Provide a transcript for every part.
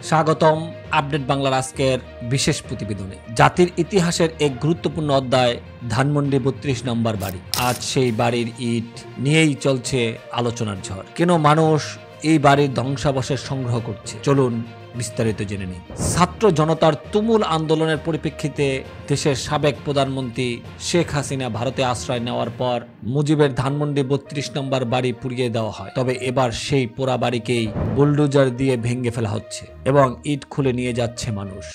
স্বাগতম আপডেট বাংলার আজকের বিশেষ প্রতিবেদনে। জাতির ইতিহাসের এক গুরুত্বপূর্ণ অধ্যায় ধানমন্ডি ৩২ নম্বর বাড়ি। আজ সেই বাড়ির ইট নিয়েই চলছে আলোচনার ঝড়। কেন মানুষ এই বাড়ির ধ্বংসাবশেষ সংগ্রহ করছে, চলুন বিস্তারিত জেনে নিই। ছাত্র জনতার তুমুল আন্দোলনের পরিপ্রেক্ষিতে দেশের সাবেক প্রধানমন্ত্রী শেখ হাসিনা ভারতে আশ্রয় নেওয়ার পর মুজিবের ধানমন্ডি ৩২ নম্বর বাড়ি পুড়িয়ে দেওয়া হয়। তবে এবার সেই পোড়া বাড়িকেই বুলডোজার দিয়ে ভেঙে ফেলা হচ্ছে এবং ইট খুলে নিয়ে যাচ্ছে মানুষ।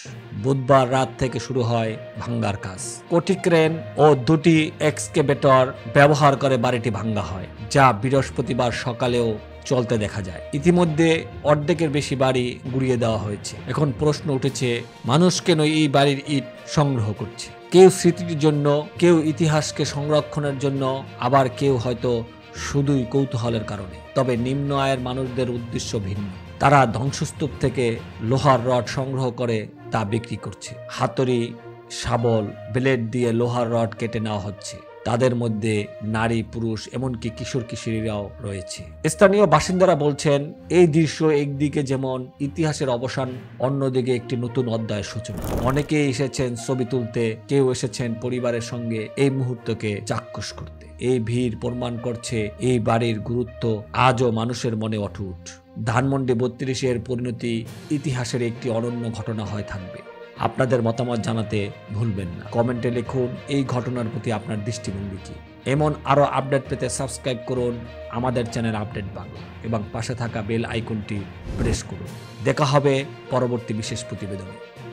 বুধবার রাত থেকে শুরু হয় ভাঙ্গার কাজ। কোটি ক্রেন ও দুটি এক্সকেভেটর ব্যবহার করে বাড়িটি ভাঙ্গা হয়, যা বৃহস্পতিবার সকালেও চলতে দেখা যায়। ইতিমধ্যে অর্ধেকের বেশি বাড়ি গুড়িয়ে দেওয়া হয়েছে। এখন প্রশ্ন উঠেছে, মানুষ কেন এই বাড়ির ইট সংগ্রহ করছে? কেউ স্মৃতির জন্য, কেউ ইতিহাসকে সংরক্ষণের জন্য, আবার কেউ হয়তো শুধুই কৌতূহলের কারণে। তবে নিম্ন আয়ের মানুষদের উদ্দেশ্য ভিন্ন। তারা ধ্বংসস্তূপ থেকে লোহার রড সংগ্রহ করে তা বিক্রি করছে। হাতুড়ি, শাবল, ব্লেড দিয়ে লোহার রড কেটে নেওয়া হচ্ছে। তাদের মধ্যে নারী, পুরুষ, এমনকি কিশোর কিশোরীরাও রয়েছে। স্থানীয় বাসিন্দারা বলছেন, এই দৃশ্য একদিকে যেমন ইতিহাসের অবসান, অন্যদিকে একটি নতুন অধ্যায়ের সূচনা। অনেকেই এসেছেন ছবি তুলতে, কেউ এসেছেন পরিবারের সঙ্গে এই মুহূর্তকে চাক্ষুষ করতে। এই ভিড় প্রমাণ করছে এই বাড়ির গুরুত্ব আজও মানুষের মনে অটুট। ধানমন্ডি ৩২-এর পরিণতি ইতিহাসের একটি অনন্য ঘটনা হয়ে থাকবে। আপনাদের মতামত জানাতে ভুলবেন না। কমেন্টে লিখুন এই ঘটনার প্রতি আপনার দৃষ্টিভঙ্গি কি। এমন আরও আপডেট পেতে সাবস্ক্রাইব করুন আমাদের চ্যানেল আপডেট বাংলা এবং পাশে থাকা বেল আইকনটি প্রেস করুন। দেখা হবে পরবর্তী বিশেষ প্রতিবেদনে।